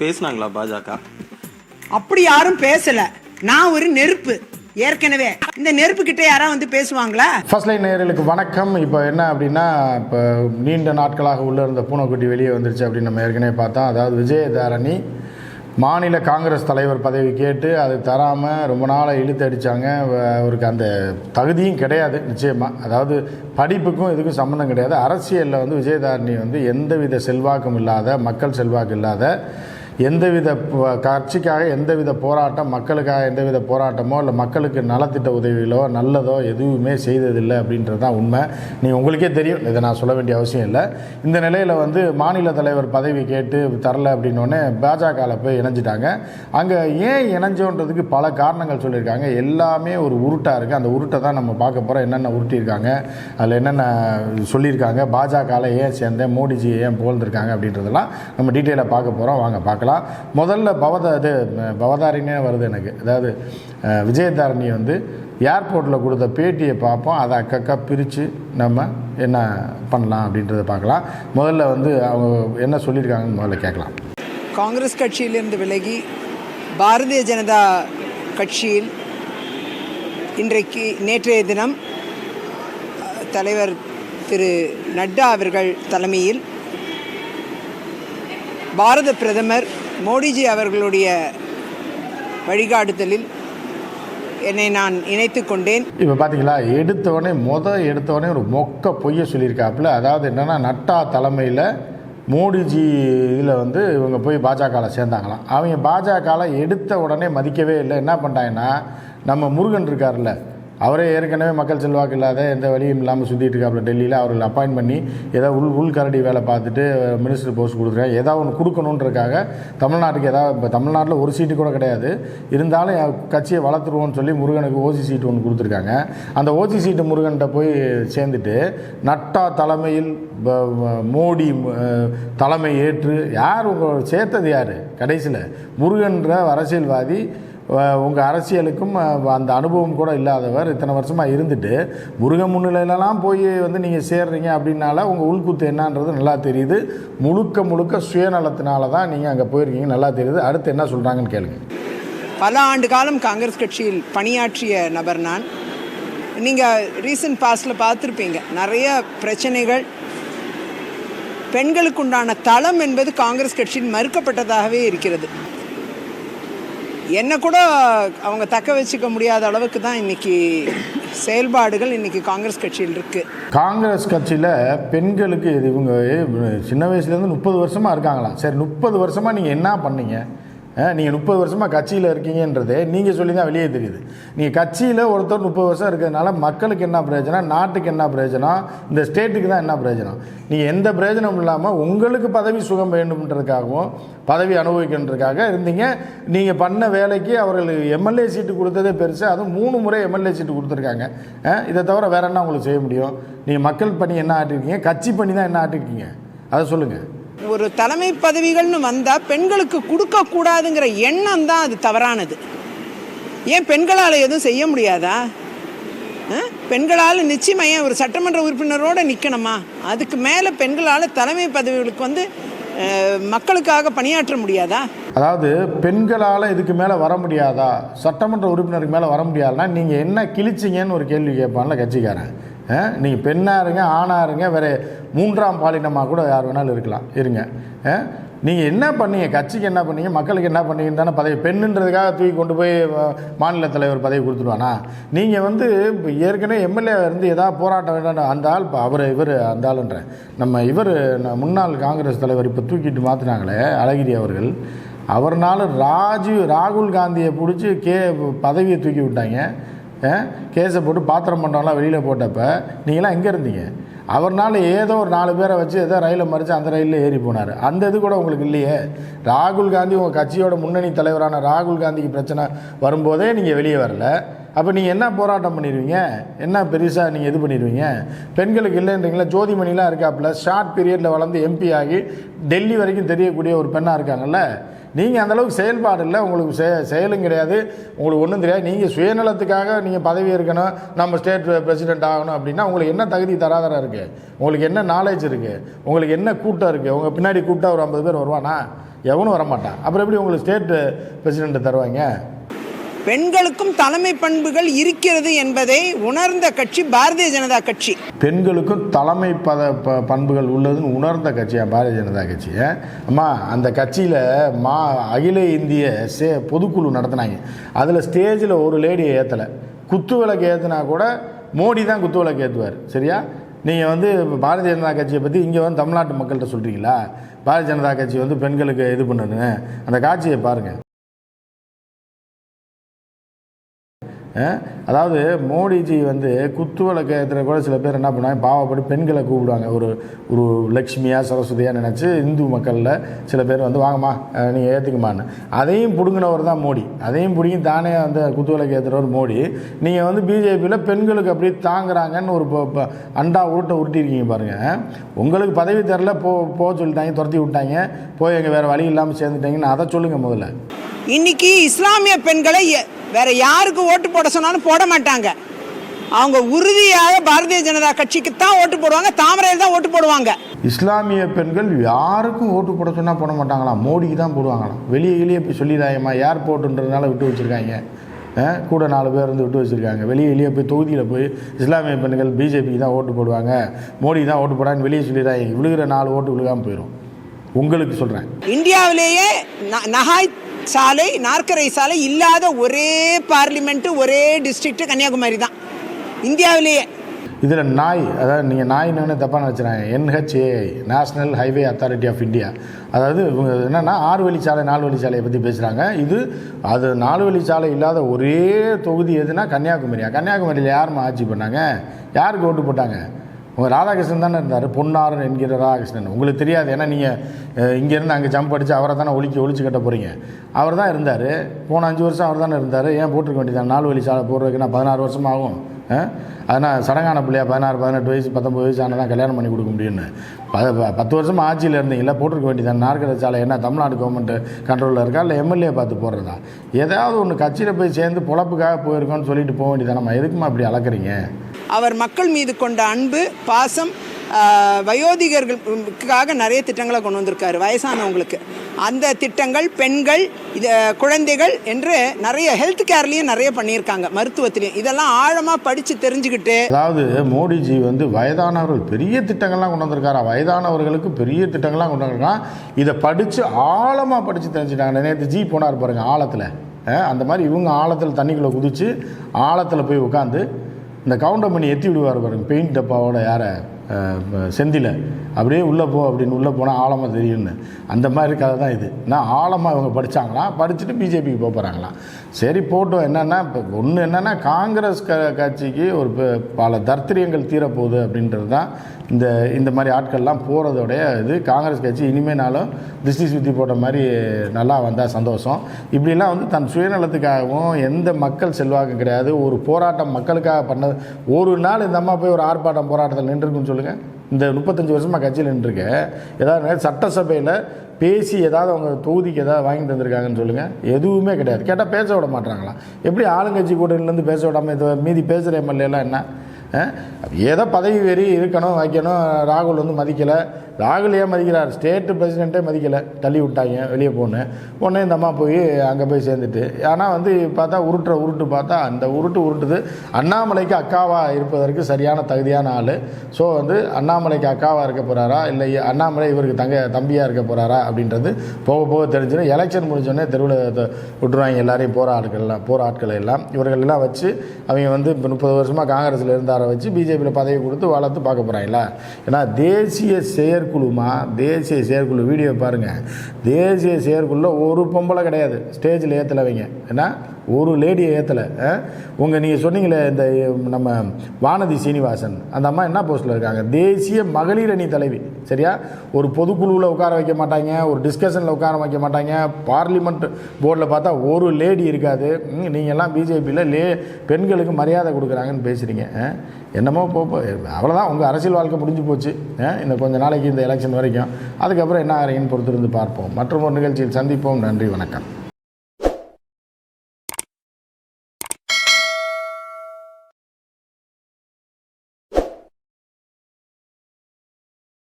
பேசுனாங்களா பாஜக? அப்படி யாரும் பேசல. நான் ஒரு நெருப்பு. ஏற்கனவே இந்த நெருப்பு கிட்ட யாராவது வந்து பேசுவாங்களா? ஃபர்ஸ்ட் லைன் நேயர்களுக்கு வணக்கம். இப்போ என்ன அப்படின்னா, இப்போ நீண்ட நாட்களாக உள்ள இருந்த பூனைக்குட்டி வெளியே வந்துருச்சு அப்படின்னு நம்ம ஏற்கனவே பார்த்தோம். அதாவது விஜயதாரணி மாநில காங்கிரஸ் தலைவர் பதவி கேட்டு அது தராமல் ரொம்ப நாளாக இழுத்து அடித்தாங்க. அவருக்கு அந்த தகுதியும் கிடையாது நிச்சயமாக. அதாவது படிப்புக்கும் இதுக்கும் சம்மந்தம் கிடையாது. அரசியலில் வந்து விஜயதாரணி வந்து எந்தவித செல்வாக்கும் இல்லாத, மக்கள் செல்வாக்கு இல்லாத, எந்தவித கட்சிக்காக எந்தவித போராட்டம், மக்களுக்காக எந்தவித போராட்டமோ இல்லை மக்களுக்கு நலத்திட்ட உதவிகளோ நல்லதோ எதுவுமே செய்ததில்லை அப்படின்றது தான் உண்மை. நீங்கள் உங்களுக்கே தெரியும், இதை நான் சொல்ல வேண்டிய அவசியம் இல்லை. இந்த நிலையில் வந்து மாநில தலைவர் பதவி கேட்டு தரல அப்படின்னோடனே பாஜகவில் போய் இணைஞ்சிட்டாங்க. அங்கே ஏன் இணைஞ்சோன்றதுக்கு பல காரணங்கள் சொல்லியிருக்காங்க. எல்லாமே ஒரு உருட்டாக இருக்குது. அந்த உருட்டை தான் நம்ம பார்க்க போகிறோம். என்னென்ன உருட்டியிருக்காங்க, அதில் என்னென்ன சொல்லியிருக்காங்க, பாஜகவில் ஏன் சேர்ந்தேன், மோடிஜி ஏன் புகழ்ந்துருக்காங்க அப்படின்றதெல்லாம் நம்ம டீட்டெயிலாக பார்க்க போகிறோம். வாங்க பார்க்கலாம். முதல்ல பவதாரினே வருது எனக்கு. அதாவது விஜயதாரணி வந்து ஏர்போர்ட்டில் கொடுத்த பேட்டியை பார்ப்போம். அதை அக்கக்கா பிரித்து நம்ம என்ன பண்ணலாம் அப்படின்றத பார்க்கலாம். முதல்ல வந்து அவங்க என்ன சொல்லியிருக்காங்கன்னு முதல்ல கேட்கலாம். காங்கிரஸ் கட்சியிலிருந்து விலகி பாரதிய ஜனதா கட்சியில் நேற்றைய தினம் தலைவர் திரு நட்டா அவர்கள் தலைமையில் பாரத பிரதமர் மோடிஜி அவர்களுடைய வழிகாட்டுதலில் என்னை நான் இணைத்து கொண்டேன். இப்போ பார்த்தீங்களா, எடுத்தவொடனே ஒரு மொக்க பொய்யை சொல்லியிருக்காப்புல. அதாவது என்னென்னா, நட்டா தலைமையில் மோடிஜி இதில் வந்து இவங்க போய் பாஜகவில் சேர்ந்தாங்களாம். அவங்க பாஜகவில் எடுத்த உடனே மதிக்கவே இல்லை. என்ன பண்ணிட்டாங்கன்னா, நம்ம முருகன் இருக்கார்ல, அவரே ஏற்கனவே மக்கள் செல்வாக்கு இல்லாத, எந்த வழியும் இல்லாமல் சுற்றிட்டு இருக்காப்புல டெல்லியில். அவர்கள் அப்பாயின்ட் பண்ணி ஏதோ உள்கரடி வேலை பார்த்துட்டு மினிஸ்டர் போஸ்ட் கொடுத்துருக்காங்க. ஏதாவது ஒன்று கொடுக்கணுன்றதுக்காக தமிழ்நாட்டுக்கு இப்போ தமிழ்நாட்டில் ஒரு சீட்டு கூட கிடையாது, இருந்தாலும் கட்சியை வளர்த்துருவோன்னு சொல்லி முருகனுக்கு ஓசி சீட்டு ஒன்று கொடுத்துருக்காங்க. அந்த ஓசி சீட்டு முருகன்கிட்ட போய் சேர்ந்துட்டு நட்டா தலைமையில் மோடி தலைமை ஏற்று யார் உங்கள் சேர்த்தது யார்? கடைசியில் முருகன்ற அரசியல்வாதி, உங்கள் அரசியலுக்கும் அந்த அனுபவம் கூட இல்லாதவர், இத்தனை வருஷமாக இருந்துட்டு முருகன் முன்னிலையிலலாம் போய் வந்து நீங்கள் சேர்றீங்க அப்படின்னால உங்கள் உள்குத்து என்னன்றது நல்லா தெரியுது. முழுக்க சுயநலத்தினால தான் நீங்கள் அங்கே போயிருக்கீங்க, நல்லா தெரியுது. அடுத்து என்ன சொல்கிறாங்கன்னு கேளுங்க. பல ஆண்டு காலம் காங்கிரஸ் கட்சியில் பணியாற்றிய நபர் நான். நீங்கள் ரீசன்ட் பாஸ்டில் பார்த்துருப்பீங்க, நிறைய பிரச்சனைகள், பெண்களுக்குண்டான தளம் என்பது காங்கிரஸ் கட்சியில் மறுக்கப்பட்டதாகவே இருக்கிறது. என்ன கூட அவங்க தக்க வச்சுக்க முடியாத அளவுக்கு தான் இன்றைக்கி செயல்பாடுகள் இன்றைக்கி காங்கிரஸ் கட்சியில் இருக்குது. காங்கிரஸ் கட்சியில் பெண்களுக்கு இவங்க சின்ன வயசுலேருந்து 30 வருஷமாக இருக்காங்களாம். சரி, 30 வருஷமாக நீங்கள் என்ன பண்ணீங்க? நீங்கள் 30 வருஷமாக கட்சியில் இருக்கீங்கன்றதே நீங்கள் சொல்லி தான் வெளியே தெரியுது. நீங்கள் கட்சியில் ஒருத்தர் 30 வருஷம் இருக்கிறதுனால மக்களுக்கு என்ன பிரயோஜனம், நாட்டுக்கு என்ன பிரயோஜனம், இந்த ஸ்டேட்டுக்கு தான் என்ன பிரயோஜனம்? நீங்கள் எந்த பிரயோஜனமும் இல்லாமல் உங்களுக்கு பதவி சுகம் வேண்டும்ன்றதுக்காகவும் பதவி அனுபவிக்கின்றதுக்காக இருந்தீங்க. நீங்கள் பண்ண வேலைக்கு அவர்கள் எம்எல்ஏ சீட்டு கொடுத்ததே பெருசு. அதுவும் 3 முறை எம்எல்ஏ சீட்டு கொடுத்துருக்காங்க. இதை தவிர வேறு என்ன உங்களுக்கு செய்ய முடியும்? நீங்கள் மக்கள் பணி என்ன ஆட்டிருக்கீங்க, கட்சி பணி தான் என்ன ஆட்டிருக்கீங்க, அதை சொல்லுங்கள். ஒரு தலைமை பதவிகள்னு வந்தால் பெண்களுக்கு கொடுக்கக்கூடாதுங்கிற எண்ணம் தான் அது தவறானது. ஏன் பெண்களால் எதுவும் செய்ய முடியாதா? பெண்களால் நிச்சயமாக ஏன் ஒரு சட்டமன்ற உறுப்பினரோடு நிற்கணுமா? அதுக்கு மேலே பெண்களால் தலைமை பதவிகளுக்கு வந்து மக்களுக்காக பணியாற்ற முடியாதா? அதாவது பெண்களால் இதுக்கு மேலே வர முடியாதா, சட்டமன்ற உறுப்பினருக்கு மேலே வர முடியாதுன்னா நீங்கள் என்ன கிழிச்சிங்கன்னு ஒரு கேள்வி கேட்பான்ல கட்சிக்காரன். நீங்கள் பெண்ணாக இருங்க, ஆணாக இருங்க, வேறு 3ஆம் பாலினமாக கூட யார் வேணாலும் இருங்க. நீங்கள் என்ன பண்ணீங்க, கட்சிக்கு என்ன பண்ணீங்க, மக்களுக்கு என்ன பண்ணீங்கன்னு தானே பதவி. பெண்ணுன்றதுக்காக தூக்கி கொண்டு போய் மாநில தலைவர் பதவி கொடுத்துருவானா? நீங்கள் வந்து இப்போ ஏற்கனவே எம்எல்ஏ இருந்து ஏதாவது போராட்டம் வேண்டாம் அந்த ஆள், இப்போ இவர் அந்த ஆளுன்ற நம்ம முன்னாள் காங்கிரஸ் தலைவர் இப்போ தூக்கிட்டு மாற்றினாங்களே அழகிரி அவர்கள், அவர்னால ராகுல் காந்தியை பிடிச்சி பதவியை தூக்கி விட்டாங்க. கேஸை போட்டு பாத்திரம் பண்ணுறவங்களாம் வெளியில் போட்டப்போ நீங்களாம் எங்கே இருந்தீங்க? அவர்னால ஏதோ ஒரு 4 பேரை வச்சு ஏதோ ரயிலில் மறித்து அந்த ரயிலில் ஏறி போனார். அந்த இது கூட உங்களுக்கு இல்லையே. ராகுல் காந்தி உங்கள் கட்சியோட முன்னணி தலைவரான ராகுல் காந்திக்கு பிரச்சனை வரும்போதே நீங்கள் வெளியே வரல. அப்போ நீங்கள் என்ன போராட்டம் பண்ணிடுவீங்க, என்ன பெருசாக நீங்கள் இது பண்ணிடுவீங்க? பெண்களுக்கு இல்லைன்றீங்களா? ஜோதிமணிலாம் இருக்காப்புல, ஷார்ட் பீரியடில் வளர்ந்து எம்பி ஆகி டெல்லி வரைக்கும் தெரியக்கூடிய ஒரு பெண்ணாக இருக்காங்கல்ல. நீங்கள் அந்தளவுக்கு செயல்பாடு இல்லை, உங்களுக்கு செயலும் கிடையாது, உங்களுக்கு ஒன்றும் தெரியாது. நீங்கள் சுயநலத்துக்காக நீங்கள் பதவி இருக்கணும், நம்ம ஸ்டேட் பிரசிடென்ட் ஆகணும் அப்படின்னா உங்களுக்கு என்ன தகுதி தராதரம் இருக்குது, உங்களுக்கு என்ன நாலேஜ் இருக்குது, உங்களுக்கு என்ன கூட்டம் இருக்குது? உங்கள் பின்னாடி கூப்பிட்டா ஒரு 50 பேர் வருவானா? எவனும் வரமாட்டான். அப்புறம் எப்படி உங்களுக்கு ஸ்டேட் பிரசிடென்ட் தருவாங்க? பெண்களுக்கும் தலைமை பண்புகள் இருக்கிறது என்பதை உணர்ந்த கட்சி பாரதிய ஜனதா கட்சி. பெண்களுக்கும் தலைமை பண்புகள் உள்ளதுன்னு உணர்ந்த கட்சியா பாரதிய ஜனதா கட்சி? அம்மா, அந்த கட்சியில் அகில இந்திய பொதுக்குழு நடத்தினாங்க. அதில் ஸ்டேஜில் ஒரு லேடியை ஏற்றலை. குத்து விளக்கு ஏற்றினா கூட மோடி தான் குத்து விளக்கு ஏற்றுவார். சரியா? நீங்கள் வந்து பாரதிய ஜனதா கட்சியை பற்றி இங்கே வந்து தமிழ்நாட்டு மக்கள்கிட்ட சொல்கிறீங்களா? பாரதிய ஜனதா கட்சி வந்து பெண்களுக்கு இது பண்ணுன்னு அந்த காட்சியை பாருங்கள். அதாவது மோடிஜி வந்து குத்து விளக்கு ஏற்றுற கூட சில பேர் என்ன பண்ணுவாங்க, பாவப்பட்டு பெண்களை கூப்பிடுவாங்க. ஒரு லக்ஷ்மியாக சரஸ்வதியாக நினச்சி இந்து மக்களில் சில பேர் வந்து வாங்கம்மா நீங்கள் ஏற்றுக்குமான்னு. அதையும் பிடுங்கினவர் தான் மோடி. அதையும் பிடிங்கி தானே வந்து குத்து விளக்கு ஏற்றுறவர் மோடி. நீங்கள் வந்து பிஜேபியில் பெண்களுக்கு அப்படி தாங்குறாங்கன்னு ஒரு அண்டா உருட்டியிருக்கீங்க பாருங்கள். உங்களுக்கு பதவி தரல, போக சொல்லிட்டாங்க, துரத்தி விட்டாங்க, போய் எங்கள் வேறு வழி இல்லாமல் சேர்ந்துட்டாங்கன்னு அதை சொல்லுங்கள் முதல்ல. இன்னைக்கு இஸ்லாமிய பெண்களை வேற யாருக்கு ஓட்டு போட சொன்னாலும் போட மாட்டாங்க. அவங்க உறுதியாக பாரதிய ஜனதா கட்சிக்கு தான் ஓட்டு போடுவாங்க, தாமரையில் தான் ஓட்டு போடுவாங்க. இஸ்லாமிய பெண்கள் யாருக்கும் ஓட்டு போட சொன்னால் போட மாட்டாங்களாம், மோடிக்கு தான் போடுவாங்களாம். வெளியே போய் சொல்லிடாயம்மா, ஏர்போர்ட்டுன்றதுனால விட்டு வச்சுருக்காங்க, கூட 4 பேர் வந்து விட்டு வச்சுருக்காங்க. வெளியே போய் தொகுதியில் போய் இஸ்லாமிய பெண்கள் பிஜேபிக்கு தான் ஓட்டு போடுவாங்க, மோடி தான் ஓட்டு போடான்னு வெளியே சொல்லிடுறாங்க. விழுகிற 4 ஓட்டு விழுகாமல் போயிடும். உங்களுக்கு சொல்கிறேன், இந்தியாவிலேயே நகாய் சாலை, நாற்கரை சாலை இல்லாத ஒரே பார்லிமெண்ட், ஒரே டிஸ்ட்ரிக்ட் கன்னியாகுமரி தான் இந்தியாவிலேயே. இதில் நாய், அதாவது நீங்கள் நாயின்னு தப்பாக நினச்சினாங்க. NHAI, national highway authority of India. அதாவது இவங்க என்னென்னா 6 வழிச்சாலை 4 வழிச்சாலையை பற்றி பேசுகிறாங்க. அது 4 வழிச்சாலை இல்லாத ஒரே தொகுதி எதுனா கன்னியாகுமரியா? கன்னியாகுமரியில் யாருமா ஆட்சி பண்ணாங்க? யாருக்கு ஓட்டு போட்டாங்க? உங்கள் ராதாகிருஷ்ணன் தானே இருந்தார், பொன்னாரன் என்கிற ராதாகிருஷ்ணன். உங்களுக்கு தெரியாது, ஏன்னா நீங்கள் இங்கேருந்து அங்கே ஜம்ப் அடித்து அவரை தானே ஒழிச்சு கட்ட போகிறீங்க. அவர் தான் இருந்தார், போன 5 வருஷம் அவர் தானே இருந்தார். ஏன் போட்டிருக்க வேண்டியதான்? 4 வழி சாலை போடுறதுக்கு நான் 16 வருஷம் ஆகும். அதனால் சடங்கான பிள்ளையா 16, 18 வயசு 19 வயசு ஆனால் தான் கல்யாணம் பண்ணி கொடுக்க முடியும்னு 10 வருஷம் ஆட்சியில் இருந்தீங்களா? போட்டிருக்க வேண்டியதான். நாற்கரை சாலை என்ன தமிழ்நாடு கவர்மெண்ட் கண்ட்ரோலில் இருக்கா, இல்லை எம்எல்ஏ பார்த்து போடுறதா? ஏதாவது ஒன்று கட்சியில் போய் சேர்ந்து பொழப்புக்காக போயிருக்கோன்னு சொல்லிட்டு போக வேண்டியதான். நம்ம எதுக்குமா அப்படி அளக்குறீங்க? அவர் மக்கள் மீது கொண்ட அன்பு, பாசம், வயோதிகர்களுக்காக நிறைய திட்டங்களை கொண்டு வந்திருக்காரு. வயசானவங்களுக்கு அந்த திட்டங்கள், பெண்கள், குழந்தைகள் என்று நிறைய ஹெல்த் கேர்லேயும் நிறைய பண்ணியிருக்காங்க, மருத்துவத்திலையும். இதெல்லாம் ஆழமாக படித்து தெரிஞ்சுக்கிட்டு, அதாவது மோடிஜி வந்து வயதானவர்கள் பெரிய திட்டங்கள்லாம் கொண்டு வந்திருக்காரா, வயதானவர்களுக்கு பெரிய திட்டங்கள்லாம் கொண்டு வந்திருக்கான். இதை படித்து ஆழமாக படித்து தெரிஞ்சுட்டாங்க. நேற்று ஜி போனார் பாருங்கள் ஆழத்தில். அந்த மாதிரி இவங்க ஆழத்தில் தண்ணிக்குள்ளே குதித்து ஆழத்தில் போய் உட்காந்து இந்த கவுண்டர் பண்ணி எத்தி விடுவார் பாருங்க, பெயிண்ட் டப்பாவோட யாரை, செந்தில். அப்படியே உள்ளே போ அப்படின்னு உள்ளே போனால் ஆழமாக தெரியும்னு. அந்த மாதிரி கதை தான் இது. நான் ஆழமாக இவங்க படித்தாங்களாம், படிச்சுட்டு பிஜேபிக்கு போகிறாங்களாம். சரி போட்டோம். என்னென்னா இப்போ ஒன்று என்னென்னா காங்கிரஸ் கட்சிக்கு ஒரு பல தர்த்திரியங்கள் தீரப்போகுது அப்படின்றது தான் இந்த மாதிரி ஆட்கள்லாம் போகிறதோடைய இது. காங்கிரஸ் கட்சி இனிமேனாலும் திருஷ்டி சுற்றி போட்ட மாதிரி நல்லா வந்தால் சந்தோஷம். இப்படிலாம் வந்து தன் சுயநலத்துக்காகவும் எந்த மக்கள் செல்வாக்கும் கிடையாது, ஒரு போராட்டம் மக்களுக்காக பண்ணது. ஒரு நாள் இந்த அம்மா போய் ஒரு ஆர்ப்பாட்டம் போராட்டத்தில் நின்றுருக்குன்னு சொல்லுங்கள். இந்த 35 வருஷமாக கட்சியில் நின்றுருக்க, ஏதாவது சட்டசபையில் பேசி ஏதாவது அவங்க தொகுதிக்கு ஏதாவது வாங்கி தந்திருக்காங்கன்னு சொல்லுங்கள். எதுவுமே கிடையாது. கேட்டால் பேச விட மாட்டாங்களாம். எப்படி ஆளுங்கட்சி கூட்டணிலேருந்து பேச விடாமல் மீதி பேசுகிற எம்எல்ஏலாம் என்ன? ஏதோ பதவி வெறி இருக்கணும் வைக்கணும். ராகுல் வந்து மதிக்கலை. ராகுல் ஏன் மதிக்கிறார்? ஸ்டேட்டு பிரசிடெண்ட்டே மதிக்கலை, தள்ளி விட்டாங்க, வெளியே போனேன் இந்த அம்மா போய் அங்கே போய் சேர்ந்துட்டு. ஆனால் வந்து பார்த்தா உருட்டு பார்த்தா அந்த உருட்டுது அண்ணாமலைக்கு அக்காவாக இருப்பதற்கு சரியான தகுதியான ஆள். ஸோ வந்து அண்ணாமலைக்கு அக்காவாக இருக்க போகிறாரா, இல்லை அண்ணாமலை இவருக்கு தம்பியாக இருக்க போகிறாரா அப்படின்றது போக தெரிஞ்சிடும். எலெக்ஷன் முடிஞ்சோடனே தெருவில் விட்டுருவாங்க எல்லாரையும், போகிற ஆட்களை எல்லாம். இவர்களெல்லாம் வச்சு அவங்க வந்து இப்போ 30 வருஷமாக காங்கிரஸில் இருந்தாரை வச்சு பிஜேபியில் பதவி கொடுத்து வளர்த்து பார்க்க போகிறாங்களா? ஏன்னா தேசிய செயற்குழு வீடியோ பாருங்கள். தேசிய செயற்குழுல ஒரு பொம்பளை கிடையாது, ஸ்டேஜில் ஏற்றலைவங்க. ஏன்னா ஒரு லேடியை ஏற்றலை. நீங்கள் சொன்னீங்களே இந்த நம்ம வானதி சீனிவாசன், அந்த அம்மா என்ன போஸ்ட்டில் இருக்காங்க? தேசிய மகளிர் அணி தலைவி. சரியா? ஒரு பொதுக்குழுவில் உட்கார வைக்க மாட்டாங்க, ஒரு டிஸ்கஷனில் உட்கார வைக்க மாட்டாங்க. பார்லிமெண்ட் போர்டில் பார்த்தா ஒரு லேடி இருக்காது. நீங்கள்லாம் பிஜேபியில் பெண்களுக்கு மரியாதை கொடுக்குறாங்கன்னு பேசுகிறீங்க. என்னமோ அவ்வளோதான், உங்கள் அரசியல் வாழ்க்கை முடிஞ்சு போச்சு. இந்த கொஞ்ச நாளைக்கு இந்த எலெக்ஷன் வரைக்கும், அதுக்கப்புறம் என்ன ஆகிறீங்கன்னு பொறுத்திருந்து பார்ப்போம். மற்றும் ஒரு நிகழ்ச்சியில் சந்திப்போம். நன்றி, வணக்கம்.